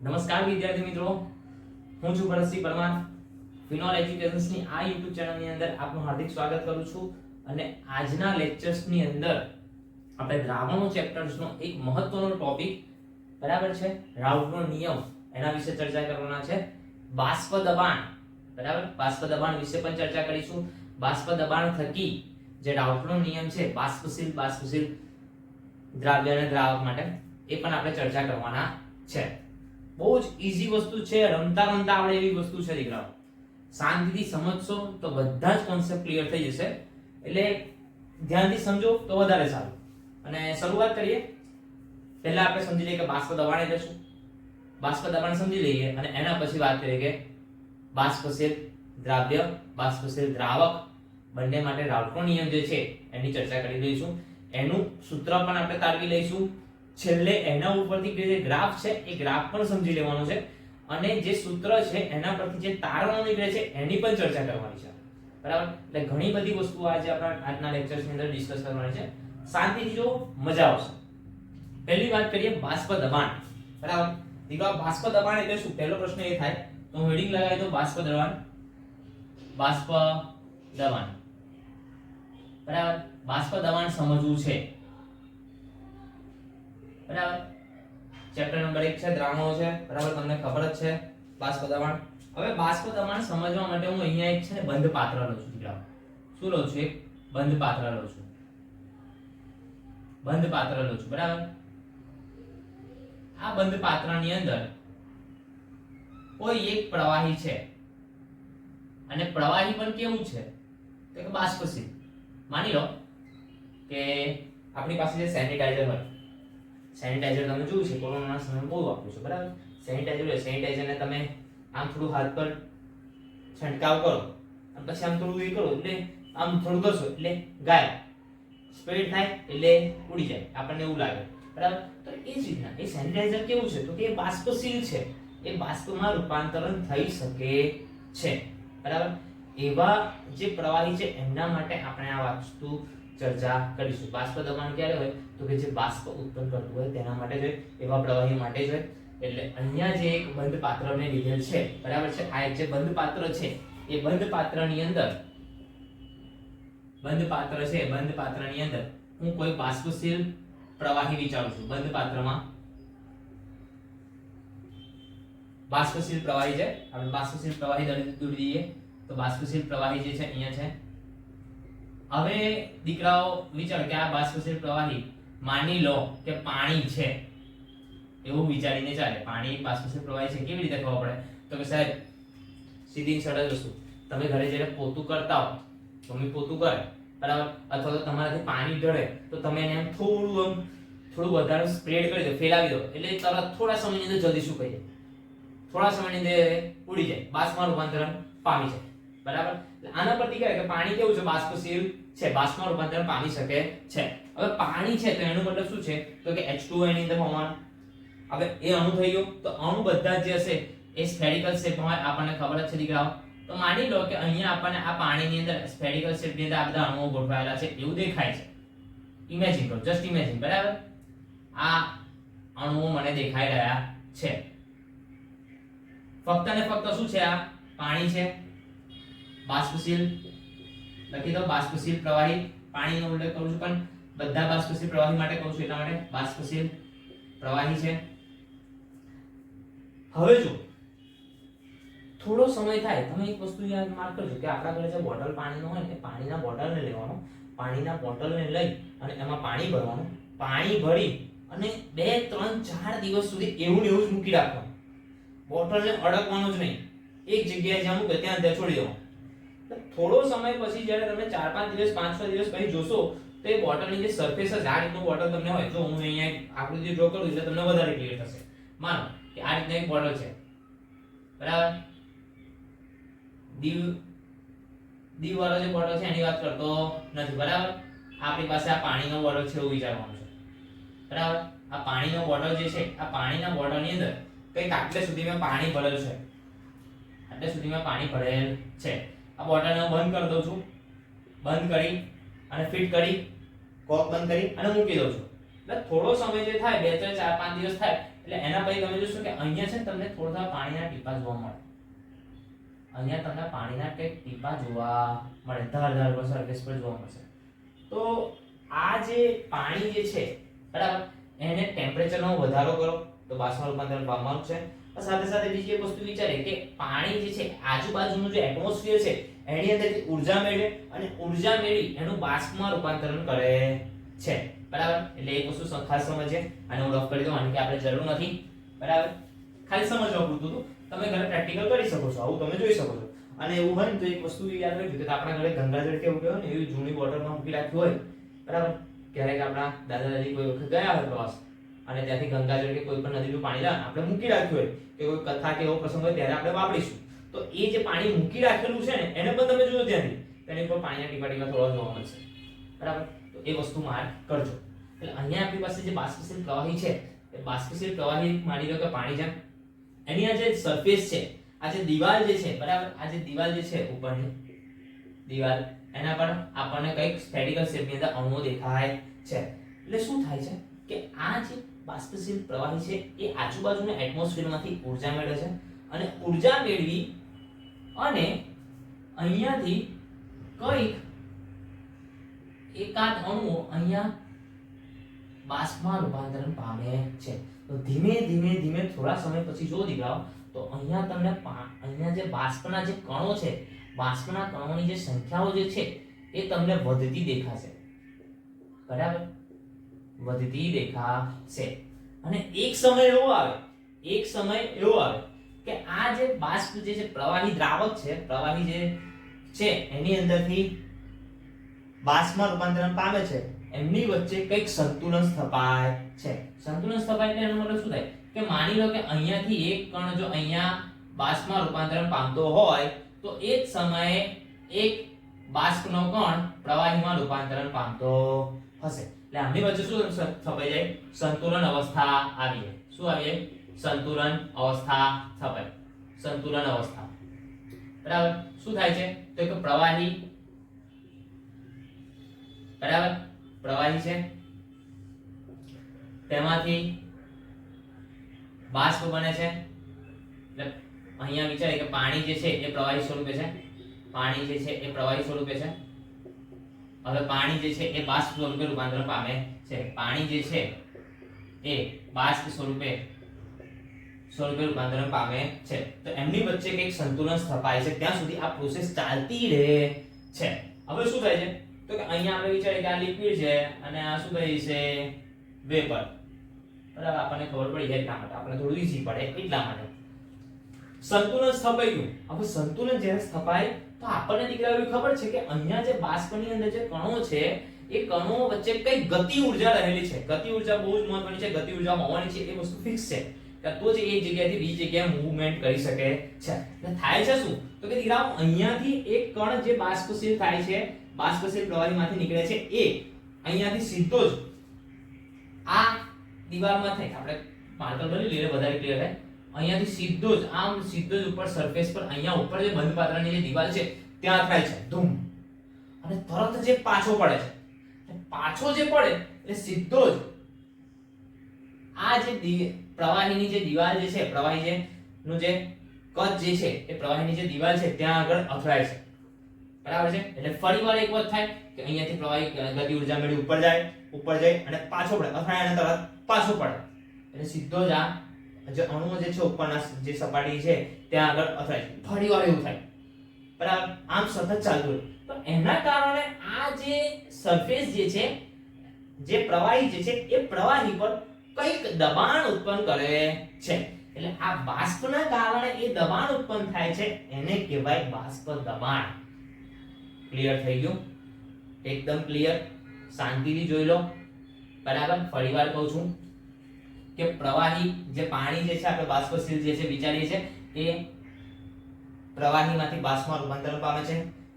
નમસ્કાર વિદ્યાર્થી મિત્રો, હું છું ભરતસિંહ પરમાર. ફિનોલ એજ્યુકેશન્સની આ YouTube ચેનલની અંદર આપનું હાર્દિક સ્વાગત કરું છું. અને આજના લેક્ચર્સની અંદર આપણે દ્રાવણો ચેપ્ટર્સનો એક મહત્વનો ટોપિક બરાબર છે, રાઉટનો નિયમ, એના વિશે ચર્ચા કરવાના છે. બાષ્પ દબાણ, બરાબર, બાષ્પ દબાણ વિશે પણ ચર્ચા કરીશું. બાષ્પ દબાણ થકી જે રાઉટનો નિયમ છે, બાષ્પશીલ દ્રાવ્ય અને દ્રાવક માટે, એ પણ આપણે ચર્ચા કરવાના છે. બહુ જ ઈઝી વસ્તુ છે, રમતા રમતા આવડે એવી વસ્તુ છે દીકરાઓ. શાંતિથી સમજશો તો બધા જ કોન્સેપ્ટ ક્લિયર થઈ જશે. એટલે ધ્યાનથી સમજો તો વધારે સારું. અને શરૂઆત કરીએ. પહેલા આપણે સમજી લઈએ કે બાષ્પ દબાણ એટલે શું. બાષ્પ દબાણ સમજી લઈએ અને એના પછી વાત કરીએ કે બાષ્પશીલ દ્રાવ્ય, બાષ્પશીલ દ્રાવક બંને માટે રાઉટનો નિયમ જે છે એની ચર્ચા કરી લઈશું. એનું સૂત્ર પણ આપણે તારવી લઈશું. છેલ્લે એના ઉપરથી જે ગ્રાફ છે એ ગ્રાફ પણ સમજી લેવાનો છે. અને જે સૂત્ર છે એના પરથી જે તારણો નીકળે છે એની પણ ચર્ચા કરવાની છે, બરાબર. એટલે ઘણી બધી વસ્તુઓ આજે આપણા આજના લેક્ચર્સની અંદર ડિસ્કસ કરવાની છે. શાંતિથી જો, મજા આવશે. પહેલી વાત કરીએ બાષ્પ દબાણ, બરાબર. દીકરા, બાષ્પ દબાણ એટલે શું? પહેલો પ્રશ્ન એ થાય તો હું હેડિંગ લગાવી દઉં, બાષ્પ દબાણ. બાષ્પ દબાણ, બરાબર. બાષ્પ દબાણ સમજવું છે, બરાબર. ચેપ્ટર નંબર 1 છે, દ્રાવણો છે, બરાબર. તમને ખબર જ છે બાષ્પ દબાણ. હવે બાષ્પ દબાણ સમજવા માટે હું અહીંયા એક છે ને બંધ પાત્ર લઉં છું દીકરાઓ. શું લઉં છું? એક બંધ પાત્ર લઉં છું. બંધ પાત્ર લઉં છું, બરાબર. આ બંધ પાત્રની અંદર કોઈ એક પ્રવાહી છે અને પ્રવાહી પણ કેવું છે તો કે બાષ્પશીલ. માની લો કે આપણી પાસે જે સેનિટાઈઝર હોય, સેનિટાઈઝર તમે જોયું છે, કોરોનાના સમયમાં બહુ વાપર્યું છે, બરાબર. સેનિટાઈઝરને તમે આમ થોડું હાથ પર છંટકાવ કરો અને પછી આમ થોડું એ કરો, એટલે આમ થોડું કરશો એટલે ગાયબ, સ્પ્રેડ થાય એટલે ઉડી જાય, આપણને એવું લાગે, બરાબર. તો એ જ રીતના એ સેનિટાઈઝર કેવું છે તો કે એ બાષ્પશીલ છે, એ બાષ્પમાં રૂપાંતરણ થઈ શકે છે, બરાબર. એવા જે પ્રવાહી છે એમના માટે આપણે આ વસ્તુ ચર્ચા કરીશું. બાષ્પ દબાણ ક્યારે હોય તો કે જે બાષ્પ ઉત્પન્ન કરતું હોય તેના માટે જ હોય, એવા પ્રવાહી માટે જ હોય. એટલે અહીંયા જે એક બંધ પાત્રને લીધેલ છે, બરાબર છે. આ એક જે બંધ પાત્ર છે એ બંધ પાત્રની અંદર, બંધ પાત્ર છે, બંધ પાત્રની અંદર હું કોઈ બાષ્પશીલ પ્રવાહી વિચારું છું. બંધ પાત્રમાં બાષ્પશીલ પ્રવાહી છે, આપણે બાષ્પશીલ પ્રવાહી દોરી દઈએ તો બાષ્પશીલ પ્રવાહી જે છે અહીંયા છે. હવે દીકરાઓ વિચાર કે આ બાષ્પશીલ પ્રવાહી, માની લો કે પાણી છે એવું વિચારીને ચાલે. પાણી એક બાષ્પશીલ પ્રવાહી છે, કેવી રીતે ખબર પડે તો કે સાહેબ સીધી સરળ વસ્તુ, તમે ઘરે જ્યારે પોતું કરતા હો, મમ્મી પોતું કરે, બરાબર, અથવા તો તમારાથી પાણી ઢળે તો તમે એને આમ થોડું વધારે સ્પ્રેડ કરી દો, ફેલાવી દો, એટલે તરત થોડા સમયની અંદર જલ્દી સુકાઈ જાય, થોડા સમયની અંદર ઉડી જાય, બાષ્પમાં રૂપાંતરણ પામી જાય, બરાબર. આના પરથી કહે કે પાણી કેવું છે? બાષ્પશીલ છે, બાષ્પમાં રૂપાંતરણ પામી શકે છે. હવે પાણી છે તો એનો મતલબ શું છે તો કે H2O એની અંદર હોવાનું. હવે એ અણુ થઈ ગયો તો અણુ બધા જે હશે એ સ્ફેરિકલ શેપમાં આપણને ખબર જ છે દીકરાઓ. તો માની લો કે અહીંયા આપણને આ પાણીની અંદર સ્ફેરિકલ શેપની અંદર આ બધા અણુઓ ગોઠવાયેલા છે એવું દેખાય છે. ઇમેજિન કરો, જસ્ટ ઇમેજિન, બરાબર. આ અણુઓ મને દેખાઈ રહ્યા છે. ફક્ત ને ફક્ત શું છે? આ પાણી છે, બાષ્પશીલ લખી દો, બાષ્પશીલ પ્રવાહી. પાણીનો ઉલ્લેખ કરું છું પણ બધા બાષ્પશીલ પ્રવાહી માટે કહું છું, એટલા માટે બાષ્પશીલ પ્રવાહી છે. હવે જો થોડો સમય થાય, તમે એક વસ્તુ યાદ માર્ક કરજો કે આપણા ઘરે જે બોટલ પાણીનો હોય ને, પાણીના બોટલને લેવાનો, પાણીના બોટલને લઈ અને એમાં પાણી ભરવાનું, પાણી ભરી અને 2 3 4 દિવસ સુધી એવું ને એવું જ મૂકી રાખવાનું. બોટલને અડકવાનું જ નહીં, એક જગ્યાએ જ્યાં મૂકે ત્યાં છોડી દેવાનું. થોડો સમય પછી જ્યારે તમે 4 5 દિવસ 5 6 દિવસ પછી જોશો તો એ બોટલની જે સરફેસ છે, આ રીતનું બોટલ તમને હોય, જો હું અહીંયા આકૃતિ ડ્રો કરું એટલે તમને વધારે ક્લિયર થશે. માનો કે આ રીતની એક બોટલ છે, બરાબર. દીવ વાળો જે બોટલ છે એની વાત કરતો નથી, બરાબર. આપણી પાસે આ પાણીનો બોટલ છે એવું વિચારવાનું છે, બરાબર. આ પાણીનો બોટલ જે છે, આ પાણીના બોટલની અંદર કંઈક આટલે સુધીમાં પાણી ભરેલ છે, આટલે સુધીમાં પાણી ભરેલ છે. આ બોટલને બંધ કરી દઉં છું, બંધ કરી અને ફિટ કરી, કોક બંધ કરી અને મૂકી દઉં છું. એટલે થોડો સમય જે થાય, 2 3 4 5 દિવસ થાય એટલે એના પછી તમે જોશો કે અહીંયા છે ને તમને થોડા પાણીના ટીપા જોવા મળે. અહીંયા તમને પાણીના કંઈક ટીપા જોવા મળે, ધાર પર સરફેસ પર જોવા મળશે. તો આ જે પાણી જે છે બરાબર, એને ટેમ્પરેચરનો વધારો કરો તો બાષ્પમાં રૂપાંતરણ પામવાનું છે. સાથે સાથે બીજી એક વસ્તુ વિચારે કે પાણી જે છે આજુબાજુનું જે એટમોસ્ફિયર છે એની અંદરથી ઊર્જા મેળવે અને ઊર્જા મેળવી એનું બાષ્પમાં રૂપાંતરણ કરે છે. બરાબર, એટલે એક વસ્તુ ખાસ સમજીએ. આને હું રફ કરી દઉં, આની કે આપણે જરૂર નથી. બરાબર, ખાલી સમજવા પૂરતું હતું. તમે ઘરે પ્રેક્ટિકલ કરી શકો છો, આવું તમે જોઈ શકો છો. અને એવું હોય ને તો એક વસ્તુ યાદ રાખજો કે આપણા ઘરે ગંગાજળ કેવું કહેવાય ને એવી જૂની બોટલમાં મૂકી રાખ્યું હોય. બરાબર, ક્યારેક આપણા દાદા દાદી કોઈ વખત ગયા હોય પ્રવાસ અને ત્યાંથી ગંગાજળ કે કોઈ પણ નદીનું પાણી લાવે આપણે મૂકી રાખ્યું હોય કે કોઈ કથા કે એવો પ્રસંગ હોય ત્યારે આપણે વાપરીશું. તો એ જે પાણી મૂકી રાખેલું છે ને એને પણ તમે જોજો ધ્યાનથી, તેની પર પાણીના ટીપા ટીપા થોડા જોવા મળશે. બરાબર, તો એ વસ્તુ માર્ક કરજો. એટલે અહીંયા આપણી પાસે જે બાષ્પશીલ પ્રવાહી છે એ બાષ્પશીલ પ્રવાહી માની લો કે પાણી છે, એની આ જે સરફેસ છે, આ જે દીવાલ જે છે બરાબર, આ જે દીવાલ જે છે ઉપરની દીવાલ એના પર આપણને કંઈક સ્ફેરિકલ શેપની અંદર અણુઓ દેખાય છે. એટલે શું થાય છે કે આ જે બાષ્પશીલ પ્રવાહી છે એ આજુબાજુના એટમોસ્ફિયરમાંથી ઊર્જા મેળવે છે અને ઊર્જા મેળવી અને અહીંયાથી કંઈક એકાદ અણુઓ અહીંયા બાષ્પમાં રૂપાંતરણ પામે છે. તો ધીમે ધીમે થોડા સમય પછી જો દીકરાઓ તો અહીંયા તમને અહીંયા જે બાષ્પના જે કણો છે, બાષ્પના કણોની જે સંખ્યાઓ જે છે એ તમને વધતી દેખાશે. બરાબર, વધતી દેખાશે. અને એક સમય એવો આવે કે આ જે બાષ્પ જે છે પ્રવાહી દ્રાવક છે, પ્રવાહી જે છે એની અંદરથી બાષ્પમાં રૂપાંતરણ પામે છે, એમની વચ્ચે કંઈક સંતુલન સ્થપાય છે. સંતુલન સ્થપાય એટલે એનો મતલબ શું થાય કે માની લો કે અહીંયાથી એક કણ જો અહીંયા બાષ્પમાં રૂપાંતરણ પામતો હોય તો એ જ સમયે એક બાષ્પનો કણ પ્રવાહીમાં રૂપાંતરણ પામતો હશે. એટલે આમની વચ્ચે શું સ્થપાઈ જાય? સંતુલન અવસ્થા આવી જાય. શું આવી જાય? સંતુલન અવસ્થા સ્થપાય. સંતુલન અવસ્થા. બરાબર, શું થાય છે તો કે પ્રવાહી બરાબર, પ્રવાહી છે તેમાંથી બાષ્પ બને છે. એટલે અહીંયા વિચારે કે પાણી જે છે એ પ્રવાહી સ્વરૂપે છે, પાણી જે છે એ પ્રવાહી સ્વરૂપે છે. હવે પાણી જે છે એ બાષ્પ સ્વરૂપે રૂપાંતરણ પામે છે. પાણી જે છે એ બાષ્પ સ્વરૂપે રૂપાંતરણ પામે છે. તો એમની વચ્ચે કંઈક સંતુલન સ્થપાય છે, ત્યાં સુધી આ પ્રોસેસ ચાલતી રહે છે. હવે શું થાય છે તો કે અહીંયા આપણે વિચારીએ કે આ લિક્વિડ છે અને આ શું થઈ છે? વેપર. બરાબર, આપણને ખબર પડી જાય એટલા માટે, આપણે થોડું ઈઝી પડે એટલા માટે. સંતુલન સ્થપાઈ ગયું. હવે સંતુલન જ્યારે સ્થપાય તો આપણને દીકરા એવી ખબર છે કે અહીંયા જે બાષ્પની અંદર જે કણો છે એ કણો વચ્ચે કઈ ગતિ ઊર્જા રહેલી છે. ગતિ ઊર્જા બહુ જ મહત્વની છે. ગતિ ઊર્જા હોવાની છે એ વસ્તુ ફિક્સ છે, તો જ એક જગ્યાએથી બીજી જગ્યાએ મૂવમેન્ટ કરી શકે છે. એટલે થાય છે શું તો કે દીકરા અહીંયાથી એક કણ જે બાષ્પશીલ થાય છે, બાષ્પશીલ પ્રવાહીમાંથી નીકળે છે, એ અહીંયાથી સીધો જ આ દીવાલમાં થાય. આપણે માર્કર બની લઈએ વધારે ક્લિયર થાય. અહીંયાથી સીધો જ ઉપર સરફેસ પર અહીંયા ઉપર જે બંધ પાત્રની જે દીવાલ છે ત્યાં થાય છે ધૂમ, અને તરત જે પાછો પડે છે. પાછો જે પડે એટલે સીધો જ આ જે પ્રવાહીની જે દીવાલ જે છે, પ્રવાહી જે નું જે કદ જે છે એ પ્રવાહીની જે દીવાલ છે ત્યાં આગળ અથડાય છે. બરાબર છે, એટલે ફરીવાર એક વખત થાય કે અહીંયાથી પ્રવાહી ગતિ ઊર્જા મેળવી ઉપર જાય અને પાછો પડે, અથડાય અને તરત પાછો પડે, એટલે સીધો જ આ જે અણુઓ જે છે ઉપરના જે સપાટી છે ત્યાં આગળ અથડાય. ફરીવાર એવું થાય. બરાબર, આમ સતત ચાલતું રહે. તો એના કારણે આ જે સરફેસ જે છે, જે પ્રવાહી જે છે એ પ્રવાહી પર કંઈક દબાણ ઉત્પન્ન કરે છે. એટલે આ બાષ્પના કારણે એ દબાણ ઉત્પન્ન થાય છે, એને કહેવાય બાષ્પ દબાણ. ક્લિયર થઈ ગયું? એકદમ ક્લિયર. શાંતિથી જોઈ લો. બરાબર, ફરીવાર કહું છું કે પ્રવાહી જે પાણી જે છે આપણે બાષ્પશીલ જે છે વિચારીએ છે એ પ્રવાહીમાંથી બાષ્પમાં રૂપાંતરણ પામે છે.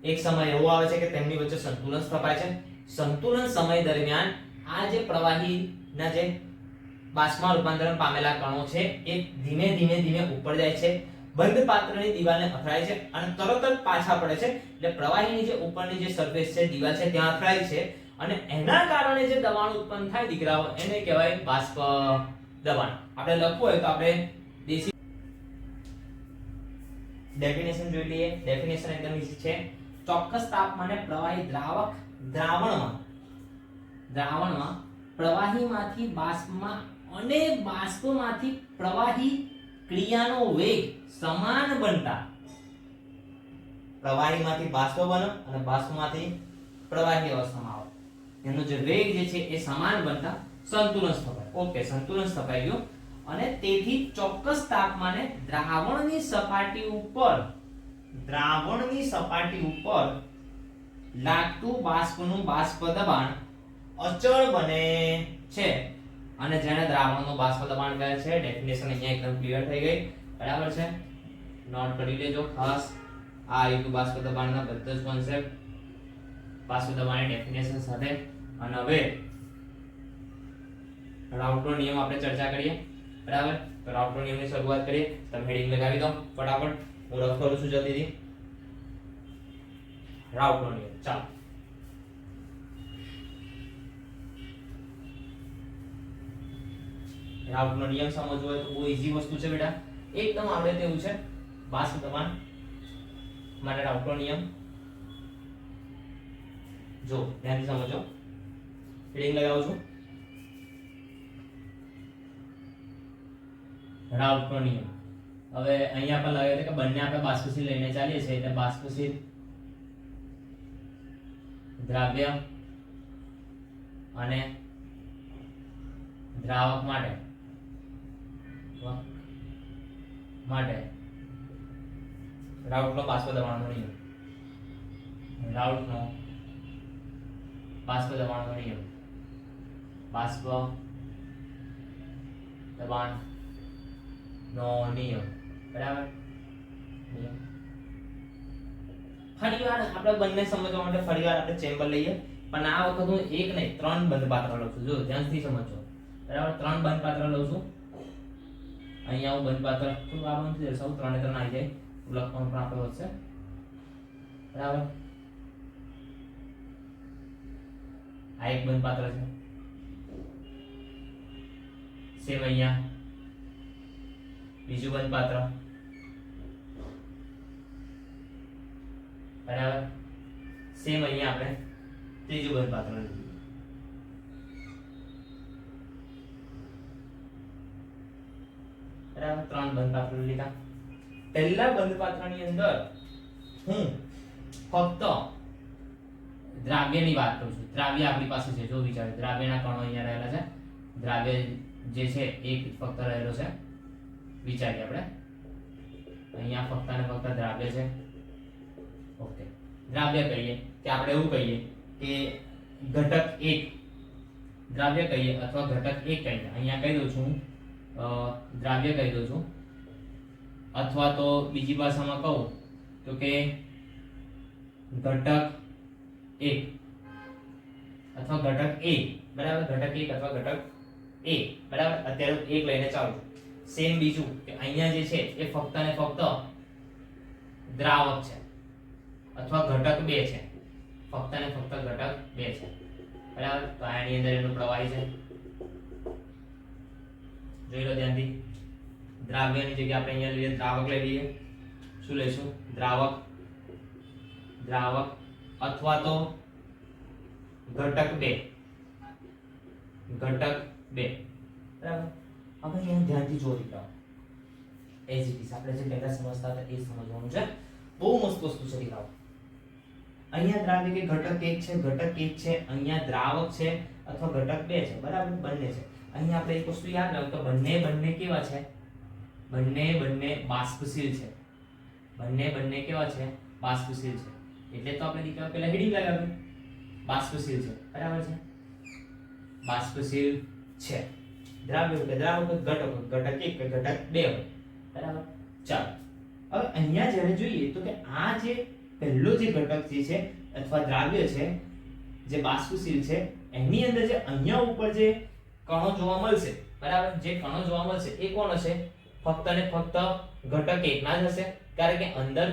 એક સમય એવો આવે છે કે તેમની વચ્ચે સંતુલન સ્થપાય છે. સંતુલન સમય દરમિયાન આ જે પ્રવાહીના જે બાષ્પમાં રૂપાંતરણ પામેલા કણો છે એ ધીમે ધીમે ઉપર જાય છે, બંધ પાત્રની દીવાલને અથડાય છે અને તરત જ પાછા પડે છે. એટલે પ્રવાહીની જે ઉપરની જે સરફેસ છે, દીવાલ છે ત્યાં અથડાય છે અને એના કારણે જે દબાણ ઉત્પન્ન થાય દીકરાઓ એને કહેવાય બાષ્પ દબાણ. આપણે લખવું હોય તો આપણે દેશી ડેફિનેશન જોઈ લઈએ. ડેફિનેશન એકદમ ઈઝી છે. ચોક્કસ તાપમાને પ્રવાહી દ્રાવણમાં પ્રવાહીમાંથી બાષ્પમાં અને બાષ્પમાંથી પ્રવાહી ક્રિયાનો વેગ સમાન બનતા, પ્રવાહીમાંથી બાષ્પ બને અને બાષ્પમાંથી પ્રવાહી અવસ્થામાં આવે, એનો જે વેગ જે છે એ સમાન બનતા સંતુલન સ્થપાય. ઓકે, સંતુલન સ્થપાઈ ગયું. અને તેથી ચોક્કસ તાપમાને દ્રાવણની સપાટી ઉપર લાગતું બાષ્પનું બાષ્પ દબાણ અચળ બને છે, અને જેને દ્રાવણનું બાષ્પ દબાણ કહે છે. ડેફિનેશન અહીંયા એકદમ ક્લિયર થઈ ગઈ. બરાબર છે, નોટ કરી લેજો ખાસ. આ આવ્યું બાષ્પ દબાણના બધા જ કોન્સેપ્ટ બાષ્પ દબાણની ડેફિનેશન સાથે. અને હવે રાઉટનો નિયમ આપણે ચર્ચા કરીએ. બરાબર, તો રાઉટનો નિયમની શરૂઆત કરીએ. તમે હેડિંગ લગાવી દો ફટાફટ. હું રફ કરું છું જલ્દીથી. રાઉટનો નિયમ, ચાલો. રાઉટનો નિયમ સમજવો હોય તો બહુ ઈઝી વસ્તુ છે બેટા, એકદમ આવડે તેવું છે. બાષ્પ દબાણ માટે રાઉટનો નિયમ જો ધ્યાનથી સમજો. હેડિંગ લગાવું છું. રાઉટનો નિયમ. હવે અહીંયા પણ લાગે છે કે બંને આપણે બાષ્પશીલ લઈને ચાલીએ છીએ, એટલે બાષ્પશીલ દ્રાવ્ય અને દ્રાવક માટે રાઉટનો બાષ્પ દબાણનો નિયમ. રાઉટનો બાષ્પ દબાણનો નિયમ. બાષ્પ દબાણ નો નિયમ. બરાબર, ફરીવાર આપણે બંને સમજવા માટે ફરીવાર આપણે ચેમ્બર લઈએ, પણ આ વખત હું એક નહીં 3 બંધપાત્ર લઉં છું. જો ધ્યાનથી સમજો. બરાબર, 3 બંધપાત્ર લઉં છું. અહીંયા હું બંધપાત્ર થોડું આ બંધ થઈ જશે, 3 આવી જાય, લખવાનું પણ આપણે વધશે. બરાબર, આ એક બંધપાત્ર છે. સેમ અહીંયા બીજું બંધપાત્ર. બરાબર, સેમ અહીંયા આપણે ત્રીજું બંધપાત્ર લીધું. બરાબર, 3 બંધપાત્ર લીધા. પહેલા બંધપાત્રની અંદર હું ફક્ત દ્રાવ્યની વાત કરું છું. દ્રાવ્ય આપણી પાસે છે, જો વિચારો, દ્રાવ્યના કણો અહીંયા રહેલા છે. દ્રાવ્ય જે છે એક ફક્ત રહેલો છે. વિચારીએ આપણે અહીંયા ફક્ત અને ફક્ત દ્રાવ્ય છે. ઓકે, દ્રાવ્ય કહીએ કે આપણે એવું કહીએ કે ઘટક 1 દ્રાવ્ય કહીએ અથવા ઘટક 1 કહીએ. અહીંયા કહી દઉં છું દ્રાવ્ય કહી દઉં છું, અથવા તો બીજી ભાષામાં કહું તો કે ઘટક 1 અથવા ઘટક A. બરાબર, ઘટક 1 અથવા ઘટક A. બરાબર, અત્યારે 1 લઈને ચાલું. સેમ બીજું કે અહીંયા જે છે એ ફક્ત અને ફક્ત દ્રાવક છે અથવા ઘટક 2 છે. ફક્ત અને ફક્ત ઘટક 2 છે. બરાબર, તો આની અંદર એનું પ્રવાહી છે. જોઈ લો ધ્યાનથી. દ્રાવ્યની જગ્યાએ આપણે અહીંયા લઈએ દ્રાવક લઈ લઈએ. શું લઈશું? દ્રાવક અથવા તો ઘટક 2. ઘટક 2. બરાબર, હવે અહીંયા ધ્યાનથી જો દીકરાઓ, એઝ ઇટ ઇઝ આપણે જે પહેલા સમજતા હતા એ સમજવાનું છે. બહુ મસ્ત વસ્તુ છે દીકરાઓ. અહીંયા દ્રાવ્ય કે ઘટક 1 છે, ઘટક 1 છે. અહીંયા દ્રાવક છે અથવા ઘટક 2 છે. બરાબર, બંને છે. અહીંયા આપણે એક વસ્તુ યાદ રાખો કે બંને કેવા છે? બંને બાષ્પશીલ છે. બંને કેવા છે? બાષ્પશીલ છે. એટલે તો આપણે દીકરા પહેલા હેડિંગ લગાવ્યું, બાષ્પશીલ છે. બરાબર છે, બાષ્પશીલ છે. દ્રાવ્ય કે દ્રાવક, ઘટક 1 કે ઘટક 2 હોય. બરાબર, ચાલો. હવે અહીંયા જ્યારે જોઈએ તો કે આ જે પહેલો જે ઘટક જે છે અથવા દ્રાવ્ય છે જે બાષ્પશીલ છે, એની અંદર જે અહીંયા ઉપર જે કણો જોવા મળશે, બરાબર, જે કણો જોવા મળશે એ કોણ હશે? ફક્ત અને ફક્ત ઘટક 1 ના જ હશે, કારણ કે અંદર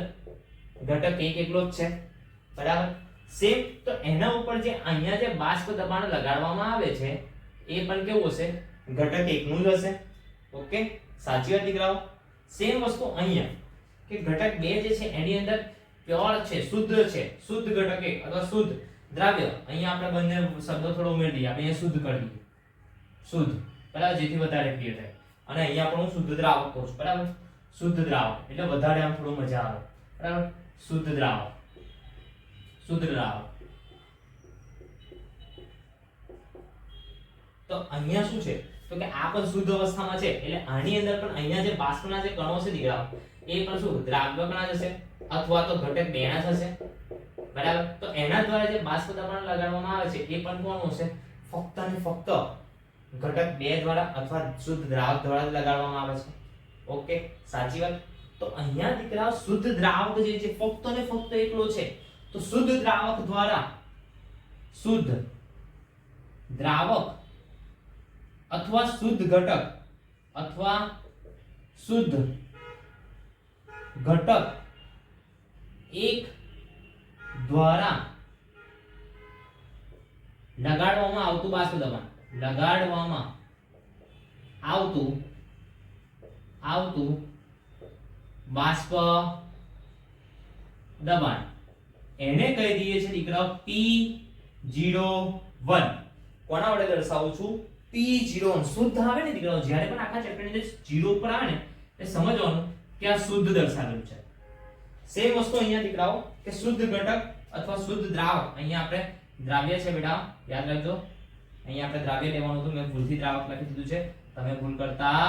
ઘટક 1 એકલો જ છે. બરાબર, સેમ તો એના ઉપર જે અહીંયા જે બાષ્પ દબાણ લગાડવામાં આવે છે એ પણ કેવું હશે? ઘટક 1 નું જ હશે. ઓકે, સાચી વાત દીકરાઓ. સેમ વસ્તુ અહીંયા કે ઘટક 2 જે છે એની અંદર પ્યોર છે, શુદ્ધ છે, શુદ્ધ ઘટક 1 અથવા શુદ્ધ દ્રાવ્ય. અહીંયા આપણે બંને શબ્દો થોડો ઉમેરી દઈએ, આપણે અહીંયા શુદ્ધ કરી દઈએ, શુદ્ધ, બરાબર, જેથી વધારે ક્લિયર થાય. અને અહીંયા પણ હું શુદ્ધ દ્રાવક કહું છું, બરાબર, શુદ્ધ દ્રાવક એટલે વધારે આમ થોડું મજા આવે, બરાબર, શુદ્ધ દ્રાવક, શુદ્ધ દ્રાવક. તો અહીંયા શું છે તો કે આ પણ શુદ્ધ અવસ્થામાં છે એટલે આની અંદર પણ અહીંયા જે બાષ્પના જે કણો છે દીકરાઓ એ પણ શું દ્રાવ્ય કણા જશે અથવા તો ઘટક 2 ના થશે, બરાબર. તો એના દ્વારા જે બાષ્પ દબાણ લગાડવામાં આવે છે એ પણ કોણ હશે? ફક્ત અને ફક્ત ઘટક 2 દ્વારા અથવા શુદ્ધ દ્રાવક દ્વારા જ લગાડવામાં આવે છે. ઓકે, સાચી વાત. તો અહીંયા દીકરાઓ શુદ્ધ દ્રાવક જે છે ફક્ત અને ફક્ત એકલો છે. તો શુદ્ધ દ્રાવક દ્વારા શુદ્ધ દ્રાવક અથવા શુદ્ધ ઘટક અથવા શુદ્ધ ઘટક 1 દ્વારા લગાડવામાં આવતું બાષ્પ દબાણ, લગાડવામાં આવતું બાષ્પ દબાણ એને કહી દઈએ છે દીકરાઓ P01. કોના વડે દર્શાવું છું? P01. શુદ્ધ આવે ને દીકરાઓ, જ્યારે પણ આખા ચેપ્ટર ની અંદર 0 ઉપર આવે ને એ સમજવાનું કે આ શુદ્ધ દર્શાવેલું છે. સેમ વસ્તુ અહીંયા દીકરાઓ કે શુદ્ધ ઘટક અથવા શુદ્ધ દ્રાવક. અહીંયા આપણે દ્રાવ્ય છે બેટા, યાદ રાખજો. અહીંયા આપણે દ્રાવ્ય લેવાનું હતું, મેં ભૂલથી દ્રાવક લખી દીધું છે, તમે ભૂલ કરતા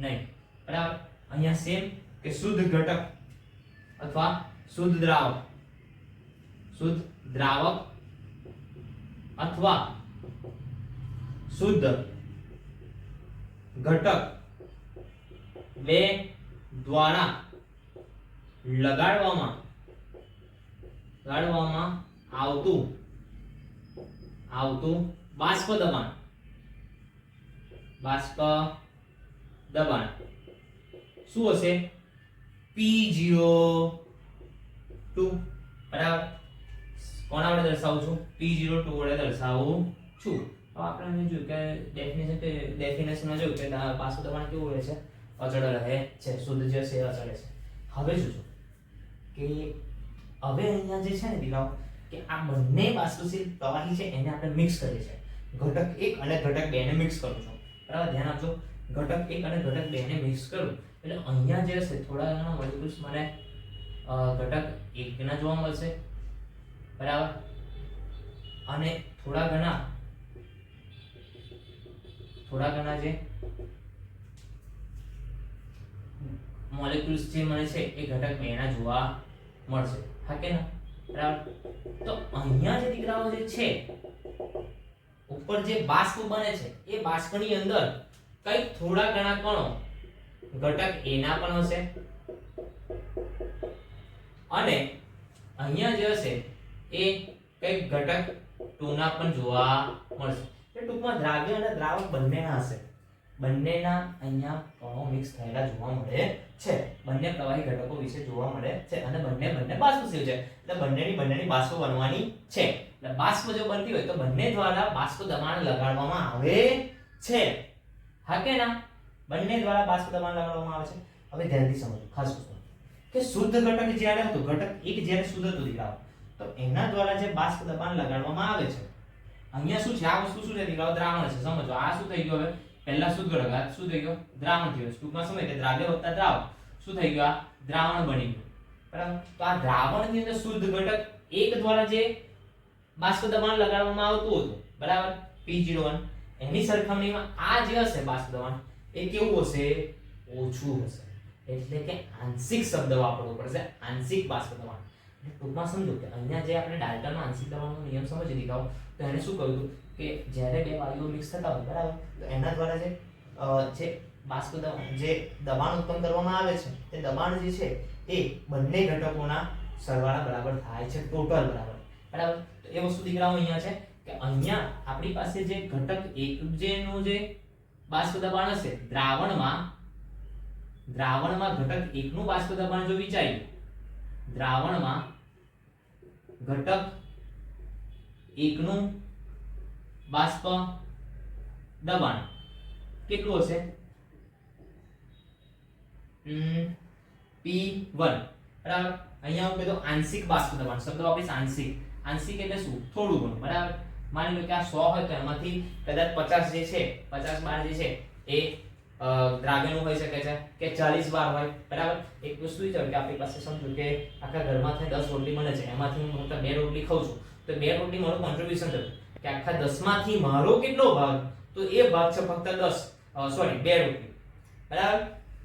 નહીં, બરાબર. અહીંયા સેમ કે શુદ્ધ ઘટક અથવા શુદ્ધ દ્રાવક, શુદ્ધ દ્રાવક અથવા શુદ્ધ ઘટક 2 દ્વારા લગાડવામાં આવતું બાષ્પ દબાણ શું હશે? P02. બરાબર. કોના વડે દર્શાવું છું? P02 વડે દર્શાવું છું. તો આપણે જોયું કે ડેફિનેશનમાં જોયું કે બાષ્પ દબાણ કેવું રહે છે? અચળ રહે છે, શુદ્ધ જે છે અચળ છે. હવે જોજો કે હવે અહીંયા જે છે ને દીકરાઓ કે આ બંને બાષ્પશીલ પ્રવાહી છે એને આપણે મિક્સ કરીએ છીએ. ઘટક 1 અને ઘટક 2 ને મિક્સ કરું છું, બરાબર. ધ્યાન આપજો, ઘટક 1 અને ઘટક 2 ને મિક્સ કરું એટલે અહીંયા જે હશે થોડા ઘણા મોલેક્યુલ્સ મને ઘટક 1 ના જોવા મળશે, બરાબર, અને થોડા ઘણા જે મોલેક્યુલ્સ જે મને છે એ ઘટક 2 ના જોવા મળશે. હા કે ના? બરાબર. તો અહીંયા જે દીકરાઓ જે છે ઉપર જે બાષ્પ બને છે એ બાષ્પની અંદર કઈ થોડા ઘણા કણો ઘટક A ના પણ હશે અને અહીંયા જે હશે એ કઈ ઘટક 2 ના પણ જોવા મળશે. એટલે ટૂંકમાં દ્રાવ્ય અને દ્રાવક બંનેના હશે, બંનેના અહીંયા કણો મિક્સ થયેલા જોવા મળે છે, બંને પ્રવાહી ઘટકો વિશે જોવા મળે છે અને બંને બાષ્પશીલ છે એટલે બંનેની બાષ્પ બનવાની છે. એટલે બાષ્પ જો બનતી હોય તો બંને દ્વારા બાષ્પ દબાણ લગાડવામાં આવે છે. હા કે ના? બંને દ્વારા બાષ્પ દબાણ લગાડવામાં આવે છે. હવે ધ્યાનથી સમજો, ખાસ વસ્તુ કે શુદ્ધ ઘટક જ્યારે હતો, ઘટક 1 જ્યારે શુદ્ધ હતું દીકરાઓ, તો એના દ્વારા જે બાષ્પ દબાણ લગાડવામાં આવે છે. અહીંયા શું છે? આ વસ્તુ શું છે દીકરાઓ? દ્રાવણ છે. સમજો, આ શું થઈ ગયું? હવે પહેલા શુદ્ધ ઘટક, આ શું થઈ ગયો? દ્રાવણ થયું. ટૂંકમાં સમય કે દ્રાવ્ય વત્તા દ્રાવક શું થઈ ગયું? આ દ્રાવણ બની ગયું, બરાબર. તો આ દ્રાવણની અંદર શુદ્ધ ઘટક 1 દ્વારા જે બાષ્પ દબાણ લગાડવામાં આવતું હતું, બરાબર, P01, એની સરખામણીમાં આ જે હશે બાષ્પ દબાણ એ કેવું હશે? ઓછું હશે. એટલે કે આંશિક શબ્દ વાપરવો પડશે, આંશિક બાષ્પ દબાણ. ટૂંકમાં સમજો કે અહીંયા જે આપણે ડાલ્ટનનો આંશિક દબાણનો નિયમ સમજી દીધો તો એને શું કહ્યું કે જ્યારે બે વાયુઓ મિક્સ થતા હોય, બરાબર, તો એના દ્વારા જે બાષ્પ દબાણ જે દબાણ ઉત્પન્ન કરવામાં આવે છે તે દબાણ જે છે એ બંને ઘટકોના સરવાળા બરાબર થાય છે, ટોટલ બરાબર, બરાબર. તો એ વસ્તુ દીકરાઓ અહીંયા છે કે અહીંયા આપણી પાસે જે ઘટક 1 જેનું જે બાષ્પ દબાણ હશે દ્રાવણમાં ઘટક 1 નું બાષ્પ દબાણ જો વિચારીએ, દ્રાવણમાં ઘટક 1 નું બાષ્પ દબાણ કેટલું હશે? P1 બરાબર. અહીંયા હું કીધું આંશિક બાષ્પ દબાણ, શબ્દ વાપરીશ આંશિક. આંશિક એટલે શું? થોડું ઘણું બરાબર. માની લો કે આ 100 હોય તો એમાંથી કદાચ 50 જે છે 50 બાર જે છે એ દ્રાવ્યનું હોઈ શકે છે કે 40 બાર હોય બરાબર. એક વસ્તુ એ છે કે આપણી પાસે સમજો કે આખા ઘરમાંથી 10 રોટલી મળે છે, એમાંથી હું ફક્ત 2 રોટલી ખાઉં છું, તો 2 રોટલી મારું કોન્ટ્રીબ્યુશન થયું કે આખા 10 માંથી મારો કેટલો ભાગ? તો એ ભાગ છે ફક્ત 10 સોરી 2 રોટલી બરાબર.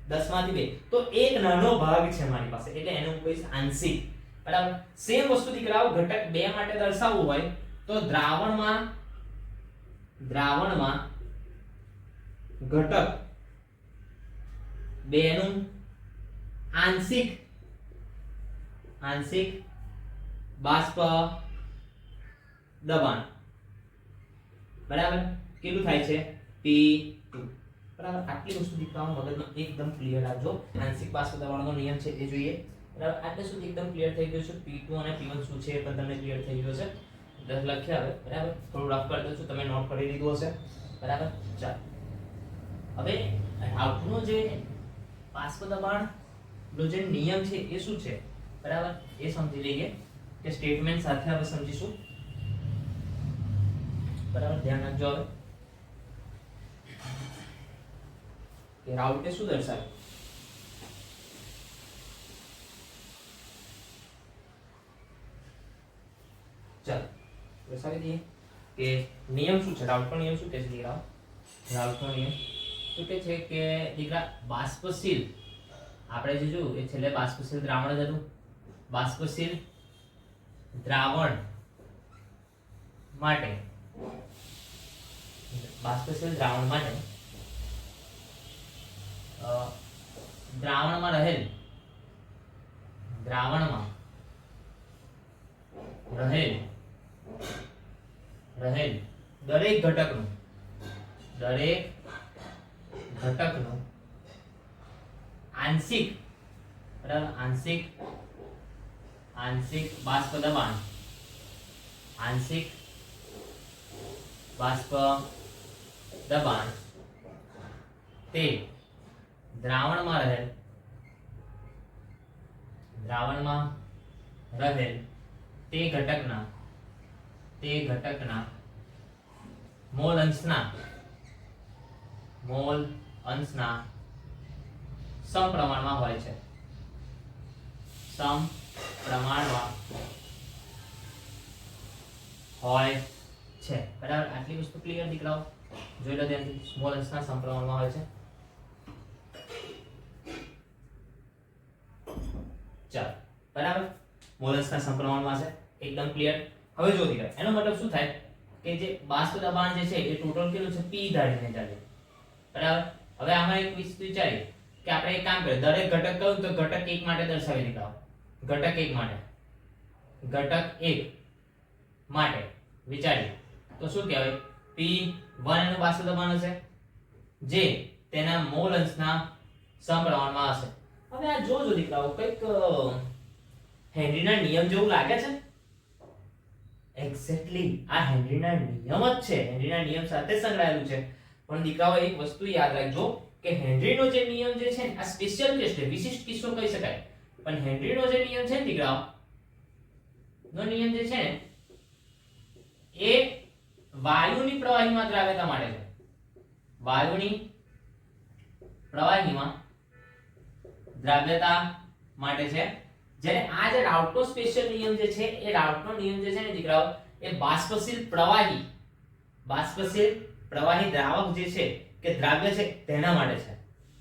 10 માંથી 2 તો એક નાનો ભાગ છે મારી પાસે, એટલે એને હું કહીશ આંશિક બરાબર. સેમ વસ્તુ દીકરાઓ ઘટક 2 માટે દર્શાવવું હોય તો દ્રાવણમાં ઘટક 2 નું આંશિક બાષ્પ દબાણ બરાબર કેટલું થાય છે? P2 બરાબર. આટલી વસ્તુ દીકરાઓ મગજમાં એકદમ ક્લિયર રાખજો. આંશિક બાષ્પ દબાણનો નિયમ છે એ જોઈએ બરાબર. આટલે સુધી એકદમ ક્લિયર થઈ ગયું છે. P2 અને P1 શું છે એ પણ તમને ક્લિયર થઈ ગયું છે. 10 લખ્યા હવે બરાબર. થોડું રફ કરી દઉં છું, તમે નોટ કરી લીધું હશે બરાબર. ચાલો હવે રાઉટનો જે બાષ્પ દબાણનો જે નિયમ છે એ શું છે બરાબર એ સમજી લઈએ કે સ્ટેટમેન્ટ સાથે હવે સમજીશું બરાબર. ધ્યાન રાખજો હવે કે રાઉટે શું દર્શાવે? ચાલો દર્શાવી દઈએ કે નિયમ શું છે. રાઉટનો નિયમ શું કહે છે દીકરાઓ? રાઉટનો નિયમ શું કહે છે કે દીકરા બાષ્પશીલ, આપણે જે જોયું એ છેલ્લે બાષ્પશીલ દ્રાવણ જ હતું. બાષ્પશીલ દ્રાવણ માટે દ્રાવણમાં રહેલ દરેક ઘટકનું આંશિક બરાબર આંશિક બાષ્પ દબાણ તે દ્રાવણમાં રહેલ તે ઘટકના મોલ અંશના સમપ્રમાણમાં હોય છે. બરાબર. આટલી વસ્તુ ક્લિયર દીકરાઓ? જોઈ લો ધ્યાનથી. સ્મોલ અંશના સમપ્રમાણમાં હોય છે. ચાલો બરાબર. મોલ અંશના સમપ્રમાણમાં છે, એકદમ ક્લિયર. હવે જો દીકરા એનો મતલબ શું થાય કે જે બાષ્પ દબાણ જે છે એ ટોટલ કેટલું છે? P ધારીને ચાલે બરાબર. હવે આમાં એક વસ્તુ વિચારીએ કે આપણે એક કામ કરીએ, દરેક ઘટક કહું તો ઘટક 1 માટે દર્શાવી દીકરાઓ. ઘટક 1 માટે વિચારીએ તો શું કહેવાય? P1 એનું બાષ્પ દબાણ હશે જે તેના મોલ અંશના સમપ્રમાણમાં હશે. હવે આ જોજો દીકરાઓ, કંઈક હેનરીના નિયમ જેવું લાગે છે. એક્ઝેક્ટલી આ હેનરીના નિયમ જ છે, હેનરીના નિયમ સાથે સંકળાયેલું છે. પણ દીકરાઓ એક વસ્તુ યાદ રાખજો કે હેનરીનો જે નિયમ જે છે આ સ્પેશિયલ કેસ છે, વિશિષ્ટ કિસ્સો કહી શકાય. પણ હેનરીનો જે નિયમ છે ને દીકરાઓ, નો નિયમ જે છે ને એ વાયુની પ્રવાહીમાં દ્રાવ્યતા માટે છે. વાયુની પ્રવાહીમાં દ્રાવ્યતા માટે છે. જ્યારે આ જે રાઉટનો સ્પેશિયલ નિયમ જે છે એ રાઉટનો નિયમ જે છે ને દીકરાઓ એ બાષ્પશીલ પ્રવાહી દ્રાવક જે છે કે દ્રાવ્ય છે તેના માટે છે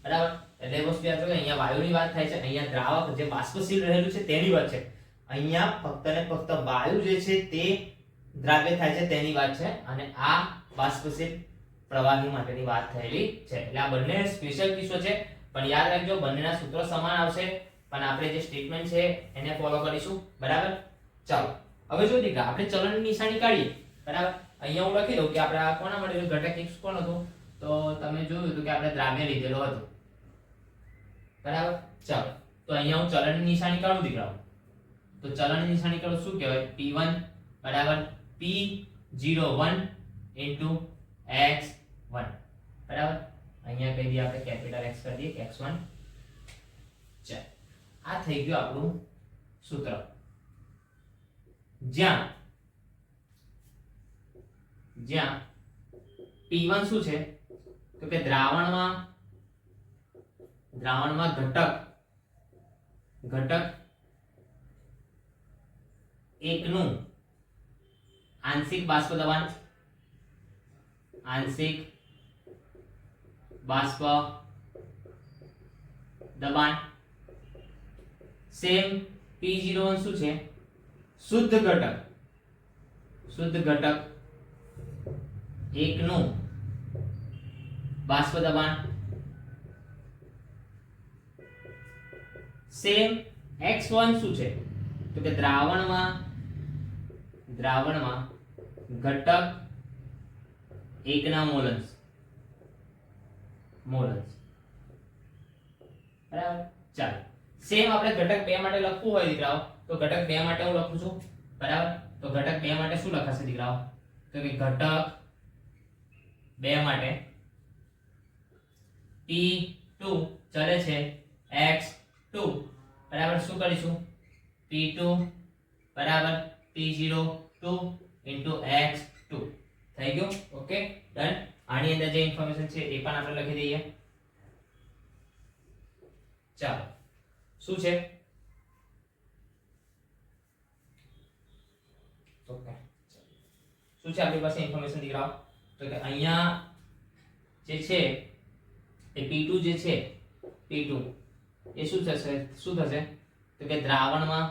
બરાબર. એટલે વસ્તુ યાદ રાખો, અહીંયા વાયુની વાત થાય છે, અહીંયા દ્રાવક જે બાષ્પશીલ રહેલું છે તેની વાત છે. અહીંયા ફક્ત ને ફક્ત વાયુ જે છે તે દ્રાવ્ય થાય છે તેની વાત છે, અને આ બાષ્પશીલ પ્રવાહી માટેની વાત થયેલી છે. એટલે આ બંને સ્પેશિયલ કિસ્સો છે. પણ યાદ રાખજો બંનેના સૂત્રો સમાન આવશે, પણ આપણે જે સ્ટેટમેન્ટ છે એને ફોલો કરીશું બરાબર. ચાલો હવે જો દીકરા આપણે ચલનની નિશાની કાઢીએ બરાબર. અહીંયા હું લખી દઉં કે આપણે આ કોના માટે ઘટક x કોણ હતું? તો તમે જોયું હતું કે આપણે દ્રાવ્ય લીધેલો હતો બરાબર. ચાલો તો અહીંયા હું ચલનની નિશાની કાઢું દીકરાઓ. તો ચલનની નિશાની કાઢું શું કહેવાય? P1 બરાબર P01 x1 બરાબર. અહીંયા કહી દઈએ આપણે કેપિટલ X કરી દઈએ x1 ચાલ આ થઈ ગયું આપણું સૂત્ર, જ્યાં જ્યાં P1 શું છે તો કે દ્રાવણમાં ઘટક એકનું આંશિક બાષ્પ દબાણ સેમ P01 શું છે શુદ્ધ ઘટક એકનું બાષ્પ દબાણ સેમ X1 શું છે તો કે દ્રાવણમાં ઘટક એકના મોલન્સ બરાબર. ચાલો સેમ આપણે ઘટક 2 માટે લખવું હોય દીકરાઓ તો ઘટક 2 માટે હું લખું છું બરાબર. તો ઘટક 2 માટે શું લખાશે દીકરાઓ તો કે ઘટક 2 માટે P2 ચલે છે X2 બરાબર. શું કરીશું P2 બરાબર P02 into X2 થઈ ગયું. Okay done. આની અંદર જે ઇન્ફોર્મેશન છે એ પણ આપણે લખી દઈએ. ચાલો શું છે ઓકે શું છે આપણી પાસે ઇન્ફોર્મેશન દીકરાઓ તો કે અહીંયા જે છે એ P2 જે છે P2 એ શું થશે તો કે દ્રાવણમાં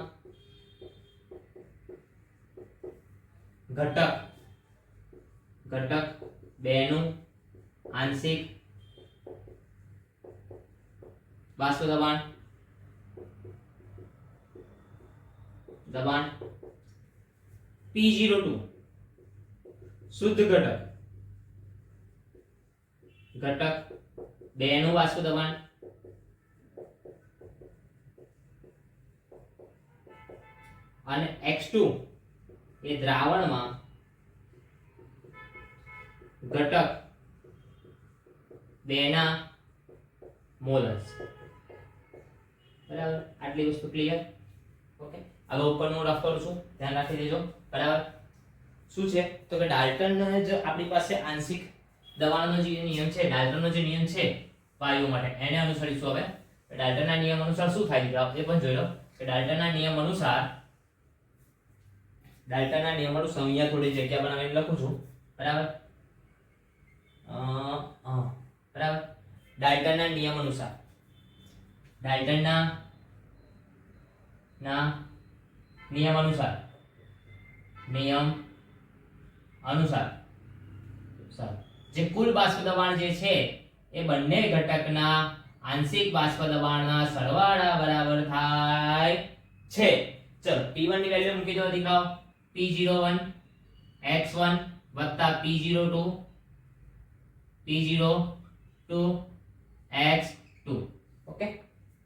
ઘટક 2 નું આંશિક બાષ્પ દબાણ P02 શુદ્ધ ઘટક 2 નું બાષ્પ દબાણ અને X2 એ દ્રાવણમાં ઘટક 2 ના મોલસ બરાબર. આટલી વસ્તુ ક્લિયર. ઓકે હવે ઉપરનું રફ કરું છું ધ્યાન રાખી દેજો બરાબર. શું છે તો કે ડાલ્ટન જ આપણી પાસે આંશિક દબાણનો જે નિયમ છે ડાલ્ટનનો જે નિયમ છે વાયુ માટે એને અનુસરીશું. હવે ડાલ્ટનના નિયમ અનુસાર શું થાય છે એ પણ જોઈ લો કે ડાલ્ટનના નિયમ અનુસાર અહીંયા થોડી જગ્યા બનાવીને લખું છું બરાબર. બરાબર. ડાલ્ટનના નિયમ અનુસાર જે કુલ બાષ્પ દબાણ જે છે એ બંને ઘટકના આંશિક બાષ્પ દબાણના સરવાળા બરાબર થાય છે. ચલો P1 ની વેલ્યુ મૂકી દો દીકરાઓ. P01 X1 P02 X2. Okay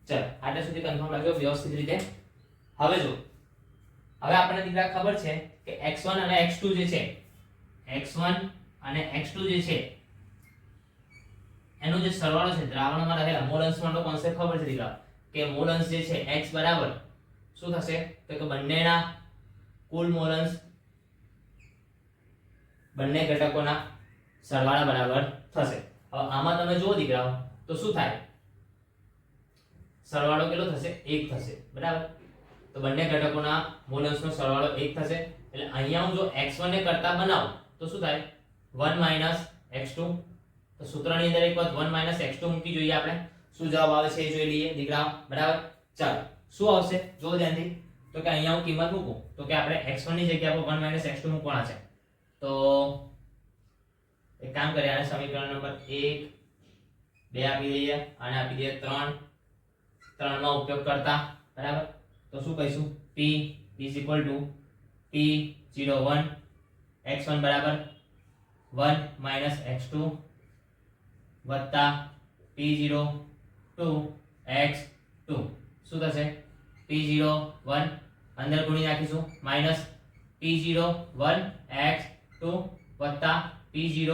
ચલો આટલા સુધી કન્ફર્મ રાખજો વ્યવસ્થિત રીતે. હવે જો હવે આપણને દીકરા ખબર છે કે X1 અને X2 જે છે એનો જે સરવાળો છે દ્રાવણમાં રહેલા મોલ અંશનો કોન્સેપ્ટ ખબર છે દીકરા કે મોલ અંશ જે છે X બરાબર શું થશે તો કે બંનેના કુલ મોલ અંશ બંને ઘટકોના સરવાળા બરાબર થશે. હવે આમાં તમે જુઓ દીકરાઓ તો શું થાય સરવાળો કેટલો થશે 1 થશે બરાબર. તો બંને ઘટકોના મોલ અંશનો સરવાળો 1 થશે એટલે અહીંયા હું જો x1 ને કરતા બનાવું તો શું થાય 1 x2. તો સૂત્રની અંદર એક વખત 1 x2 મૂકી જોઈએ આપણે શું જવાબ આવે છે એ જોઈ લઈએ દીકરાઓ બરાબર. ચાલો શું આવશે જો ધ્યાનથી તો કે અહીંયા હું કિંમત મૂકું તો કે આપણે x1 ની જગ્યા પર 1 x2 મૂકવાના છે. તો એક કામ કરીએ આને સમીકરણ નંબર 1 2 આપી દઈએ અને આપી દઈએ 3 નો ઉપયોગ કરતા બરાબર. તો શું કહીશું p P01 x1 બરાબર 1 x2 P02 x2 શું થશે P01 અંદર ગુણી નાખીશું -P01 x2 P02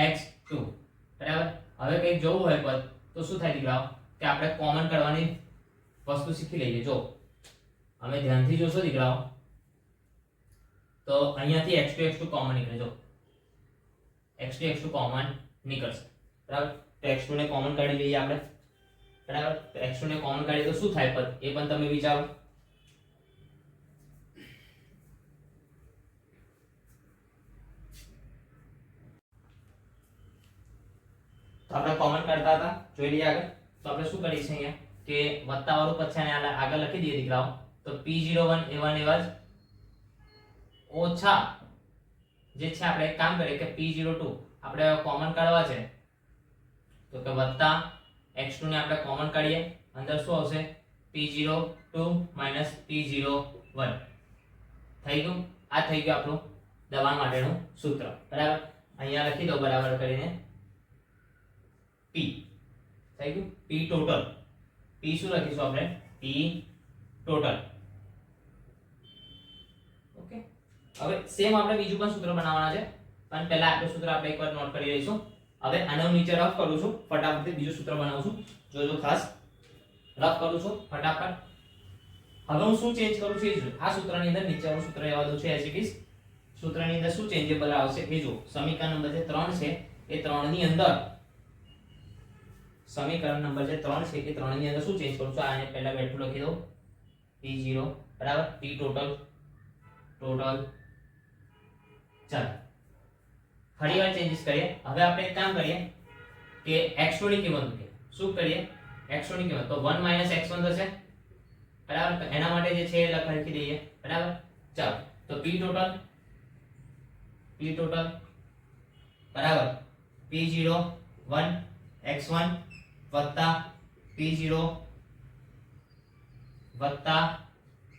x2 બરાબર. હવે કંઈક જોવું હોય પદ તો શું થાય દીકરાઓ કે આપણે કોમન કાઢવાની વસ્તુ શીખી લઈએ. જો અમે ધ્યાનથી જોશો દીકરાઓ તો અહીંયાથી x2 x2 કોમન નીકળે. જો x2 x2 કોમન નીકળશે બરાબર. તો x2 ને કોમન કાઢી લઈએ આપણે બરાબર. તો x2 ને કોમન કાઢીએ તો શું થાય પદ એ પણ તમે વિચારો. તો આપણે કોમન કાઢતા હતા જોઈ લઈએ આગળ. તો આપણે શું કરીશું અહીંયા કે વત્તા વાળું પછી આગળ લખી દઈએ દીકરાઓ. તો p01 એવા ને એવા જ ઓછા જે છે આપણે એક કામ કરીએ કે p02 આપણે કોમન કાઢવા છે તો કે વત્તા x2 ને આપણે કોમન કાઢીએ અંદર શું આવશે p02 p01 થઈ ગયું. આ થઈ ગયું આપણું દબાણ માટેનું સૂત્ર બરાબર. અહીંયા લખી દો બરાબર કરીને p થઈ ગયું. p ટોટલ p શું લખીશું આપણે p ટોટલ. ઓકે હવે સેમ આપણે બીજું પણ સૂત્ર બનાવવાના છે પણ પહેલા આપણું સૂત્ર આપણે એકવાર નોટ કરી લઈશું. હવે આને હું નીચે રફ કરું છું ફટાફટ બીજું સૂત્ર બનાવું છું. જોજો ખાસ રફ કરું છું ફટાફટ. હવે હું શું ચેન્જ કરું છું એ જો આ સૂત્રની અંદર નીચેનું સૂત્ર રહેવા દઉં છું એઝ ઇટ ઇઝ. સૂત્રની અંદર શું ચેન્જેબલ આવશે એ જો સમીકરણ નંબર જે 3 છે એ 3 ની અંદર સમીકરણ નંબર જે 3 છે એ 3 ની અંદર શું ચેન્જ કરું છું આને પહેલા બેઠું લખી દો p0 બરાબર p ટોટલ ટોટલ. ચાલો ફરી વાર ચેન્જીસ કરીએ. હવે આપણે એક કામ કરીએ કે x2 ની કિંમત મૂકીએ. શું કરીએ x2 ની કિંમત તો 1 - x1 થશે બરાબર. તો એના માટે જે છે એ લખી દઈએ બરાબર. ચાલો તો p ટોટલ બરાબર p01 x1 વત્તા p0 વત્તા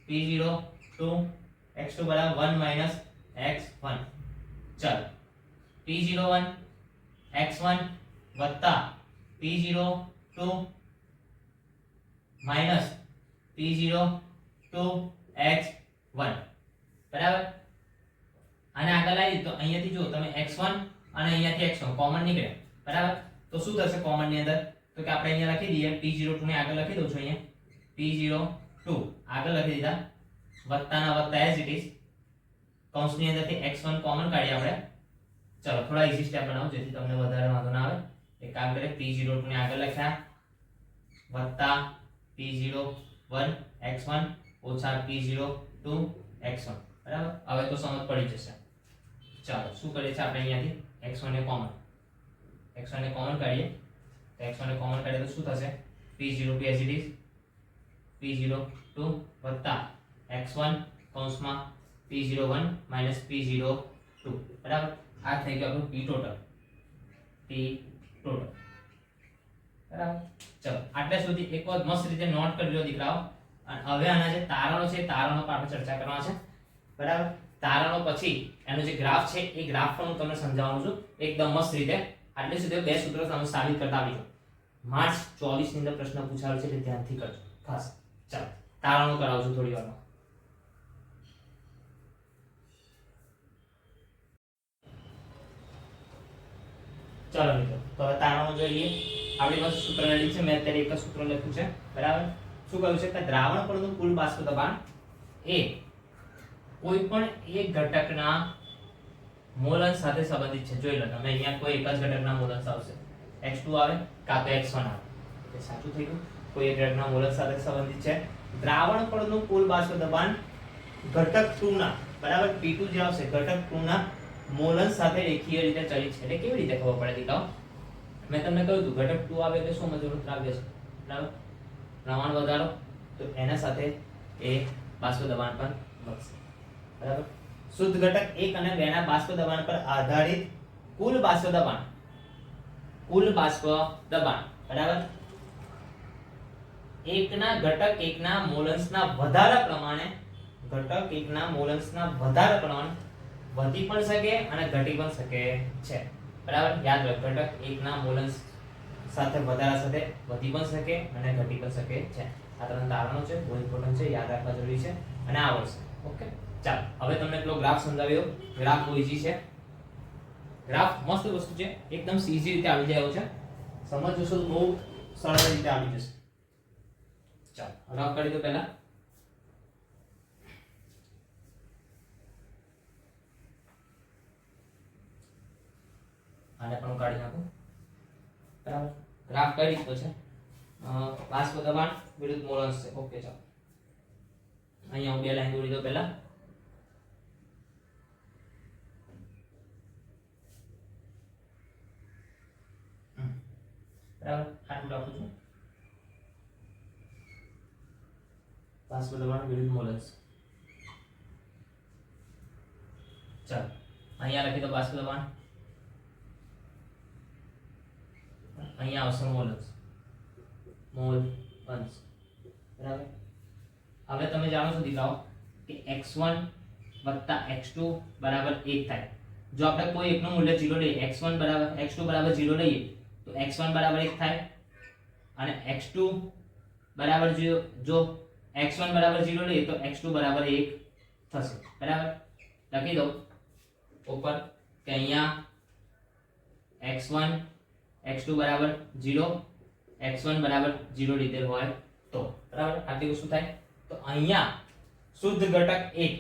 p02 x2 બરાબર 1 - x1. ચાલો p01 x1 વત્તા p02 માઈનસ p02 x1 બરાબર. આને આગળ લાવી તો અહીંયાથી જો તમે x1 અને અહીંયાથી x1 કોમન નીકળે બરાબર. તો શું થશે કોમન ની અંદર તો કે આપણે અહીંયા લખી દઈએ p02 ને આગળ લખી દઉં છું અહીંયા p02 આગળ લખી દીધા વત્તાના વત્તા એઝ ઇટ ઇઝ કૌંસની અંદરથી x1 કોમન કાઢીએ આપણે. ચલો થોડા ઈઝી સ્ટેપ બનાવો જેથી તમને વધારે વાંધો ના આવે. એક કામ કરીએ p02 ને આગળ લખ્યા વત્તા p01 x1 ઓછા p02 x1 બરાબર. હવે તો સમજ પડી જશે. ચાલો શું કરીએ છે આપણે અહીંયાથી x1 ને કોમન કાઢીએ તો x1 ને કોમન કાઢીએ તો શું થશે p02 as it is p02 વત્તા x1 કૌંસમાં p01 માઈનસ p02 બરાબર. આ થઈ ગયું આપણું p ટોટલ બરાબર. ચલો આટલા સુધી એક વખત મસ્ત રીતે નોટ કરી લો દીકરાઓ. અને હવે આના જે તારણો છે તારણો પર આપણે ચર્ચા કરવાના છે બરાબર. તારણો પછી એનો જે ગ્રાફ છે એ ગ્રાફ પણ હું તમને સમજાવવાનું છું એકદમ મસ્ત રીતે. આટલે સુધી બે સૂત્રો તમે સાબિત કરતા આવજો. માર્ચ 24 ની અંદર પ્રશ્ન પૂછાયો છે એટલે ધ્યાનથી કરજો ખાસ. ચાલો તારણો કરાવું છું થોડી વારમાં. ચાલો મિત્રો તો હવે તારણો જોઈએ. આપણી પાસે સૂત્ર રેડી છે. મેં અત્યારે એક જ સૂત્ર લખ્યું છે બરાબર. શું કહ્યું છે કે દ્રાવણ પરનું કુલ બાષ્પ દબાણ એ કોઈ પણ એક ઘટકના મોલન સાથે સંબંધિત છે. જોઈ લો તમે અહીંયા કોઈ એક જ ઘટકના મોલન આવશે x2 આવે કાં તો x1 આવે. એ સાચું થઈ ગયું. કોઈ એક ઘટકના મોલન સાથે સંબંધિત છે. દ્રાવણ પરનું કુલ બાષ્પ દબાણ ઘટક 2 ના બરાબર p2 જે આવશે ઘટક 2 ના મોલન સાથે રેખીય રીતે ચલિત છે. એટલે કેવી રીતે ખબર પડે દીકરાઓ મેં તમને કહ્યું હતું ઘટક 2 આવે એટલે શું મજૂર દ્રાવ્ય છે બરાબર. પ્રમાણ વધારો તો એના સાથે એ બાષ્પ દબાણ પર વધશે બરાબર. શુદ્ધ ઘટક 1 અને 2 ના બાષ્પ દબાણ પર આધારિત કુલ બાષ્પ દબાણ બરાબર એકના ઘટક 1 ના મોલન્સના વધારા પ્રમાણે વધી પણ શકે અને ઘટી પણ શકે છે બરાબર. યાદ રાખો ઘટક 1 ના મોલન્સ સાથે વધારા સાથે વધી પણ શકે અને ઘટી પણ શકે છે. આ ત્રણ તારણો છે બહુ ઇમ્પોર્ટન્ટ છે યાદ રાખવા જરૂરી છે અને આવડશે. ઓકે ચાલો હવે તમને પેલો ગ્રાફ સમજાવ્યો. ગ્રાફ બહુ ઈઝી છે. ગ્રાફ મસ્ત વસ્તુ છે એકદમ ઈઝી રીતે આવી જાય એવું છે. સમજશો તો બહુ સરળ રીતે આવી જશે. ચાલો રફ કરી દો પહેલા. આને પણ કાઢી નાખો. બરાબર, ગ્રાફ કરી દીધો છે. બાષ્પ દબાણ વિરુદ્ધ મોલન્સ છે. ઓકે, ચાલો અહીંયા હું બે લાઈન દોરી દો પહેલા. બરાબર, આટલું રાખું છું. બાષ્પ દબાણ વિરુદ્ધ મોલન્સ. ચાલો અહીંયા લખી દો બાષ્પ દબાણ, અહીંયા આવશે મોલન્સ, મોલ અંશ. બરાબર, હવે તમે જાણો છો દીકરાઓ કે x1 x2 બરાબર 1 થાય. જો આપણે કોઈ એકનું મૂલ્ય 0 લઈએ, x1 બરાબર x2 બરાબર 0 લઈએ તો x1 બરાબર 1 થાય અને x2 બરાબર જો x1 બરાબર 0 લઈએ તો x2 બરાબર 1 થશે. બરાબર, લખી દો ઉપર કે અહીંયા x1 x2 બરાબર 0, x1 બરાબર 0 લીધેલ હોય તો. બરાબર, આટલી વસ્તુ થાય. તો અહીંયા શુદ્ધ ઘટક 1,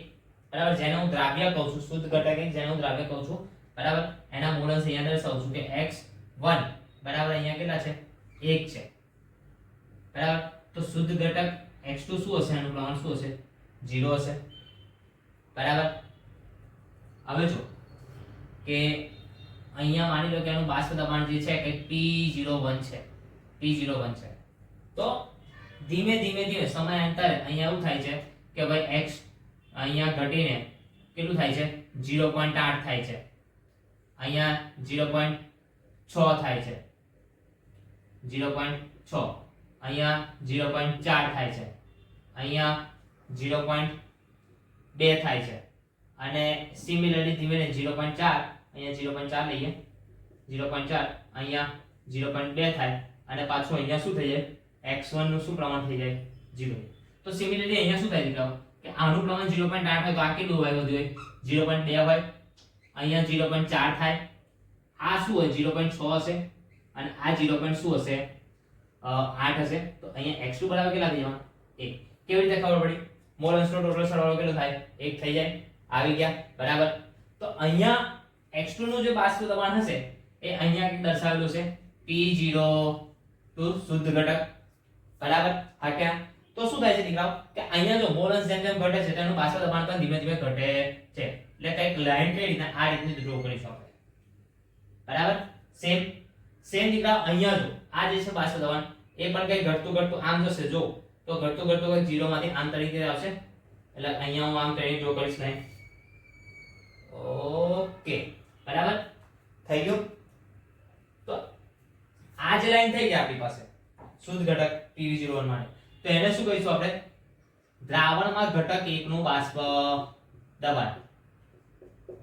બરાબર, જેને હું દ્રાવ્ય કહું છું, શુદ્ધ ઘટક 1 જેને હું દ્રાવ્ય કહું છું, બરાબર, એના મોલન્સ અહીંયા દર્શાવું છું કે x1 બરાબર અહીંયા કેટલા છે? 1 છે. બરાબર, તો શુદ્ધ ઘટક x2 શું હશે? એનું પ્રમાણ શું હશે? 0 હશે. બરાબર, હવે જો કે અહીંયા માની લો કે એનું બાષ્પ દબાણ જે છે કે P01 છે, P01 છે. તો ધીમે ધીમે સમયાંતરે અહીંયા એવું થાય છે કે ભાઈ x અહીંયા ઘટીને કેટલું થાય છે? 0.8 થાય છે. અહીંયા 0.6 થાય છે, 0.6. અહીંયા 0.4 થાય છે, અહીંયા 0.2 થાય છે અને સિમિલરલી ધીમે 0.4 અહીંયા 0.4 લઈએ, 0.4 અહીંયા 0.2 થાય અને પાછું અહીંયા શું થઈ જાય? x1 નું શું પ્રમાણ થઈ જાય? 0. તો સિમિલરલી અહીંયા શું થાય દીકરાઓ કે આનું પ્રમાણ 0.8 હોય તો આ કેટલું હોય? વધુ 0.2 હોય, અહીંયા 0.4 થાય, આ શું હોય? 0.6 હશે અને આ 0. શું હશે? 8 હશે. તો અહીંયા x2 બરાબર કેટલા થઈ જવાના? 1. કેવી રીતે ખબર પડી? મોલ અંશનો ટોટલ સરવાળો કેટલો થાય? 1 થઈ જાય. આવી ગયા. બરાબર, તો અહીંયા x2 નું જે બાષ્પ દબાણ હશે એ અહીંયા દર્શાવેલું છે P02 શુદ્ધ ઘટક. બરાબર, હા ક્યાં? તો શું થાય છે દીકરાઓ કે અહીંયા જો મોલ અંશ જેમ જેમ ઘટે છે તેનું બાષ્પ દબાણ પણ ધીમે ધીમે ઘટે છે. એટલે કઈક લાઈન કઈ રીતના આ રીતની ડ્રો કરી શકાય. બરાબર, સેમ દીકરા અહીંયા જો આ જે છે બાષ્પ દબાણ એ પણ કઈ ઘટતું આમ જશે. જો તો ઘટતું 0 માંથી આમ તરીકે આવશે. એટલે અહીંયા હું આમ કરીને ડ્રો કરીશ લાઈન. ઓકે, બરાબર થઈ ગયું. તો આ જે લાઈન થઈ ગઈ આપણી પાસે શુદ્ધ ઘટક P01 માટે, તો એને શું કહીશું આપણે? દ્રાવણમાં ઘટક 1 નું બાષ્પ દબાણ.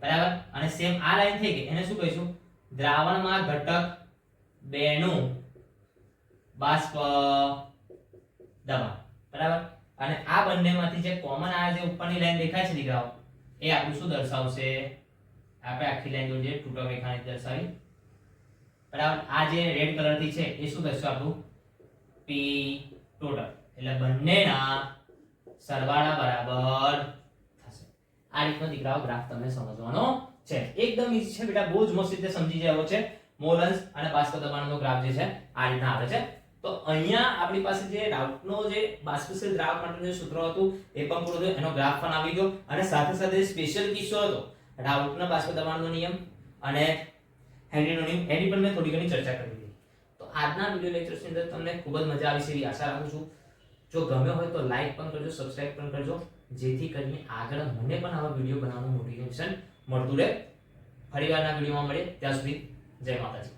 બરાબર, અને સેમ આ લાઈન થઈ ગઈ એને શું કહીશું? દ્રાવણમાં ઘટક 2 નું બાષ્પ દબાણ. બરાબર, અને આ બંનેમાંથી જે કોમન આ જે ઉપરની લાઈન દેખાય છે દીકરાઓ એ આપણું શું દર્શાવશે? આપણે આખી લાઈન દોરીએ, તૂટક રેખાને દર્શાવી. બરાબર, આ જે રેડ કલર થી છે એ શું થશે? આપણું P ટોટલ. એટલે બંનેના સરવાળા બરાબર થશે. આ રીતનો દીકરાઓ ગ્રાફ તમે સમજવાનો છે. એકદમ ઈઝી છે બેટા, બહુ જ મસ્ત રીતે સમજી જાવ છે. મોલ અંશ અને બાષ્પ દબાણનો ગ્રાફ જે છે આ રીતના આવે છે. તો અહીંયા આપણી પાસે જે રાઉટનો જે બાષ્પશીલ દ્રાવક માટેનું જે સૂત્ર હતું એ પણ પૂરું થયું, એનો ગ્રાફ પણ આવી ગયો અને સાથે સાથે સ્પેશિયલ કિસ્સો હતો રાઉટના બાષ્પ દબાણનો નિયમ અને હેનરીનો નિયમ, એની પણ મેં થોડી ઘણી ચર્ચા કરી દીધી. તો આજના વિડિયો લેક્ચર્સની અંદર તમને ખૂબ જ મજા આવી છે એવી આશા રાખું છું. જો ગમ્યો હોય તો લાઈક પણ કરજો, સબસ્ક્રાઇબ પણ કરજો, જેથી કરીને આગળ મને પણ આવા વિડિયો બનાવવાનું મોટિવેશન મળતું રહે. ફરીવારના વિડિયોમાં મળીએ, ત્યાં સુધી જય માતાજી.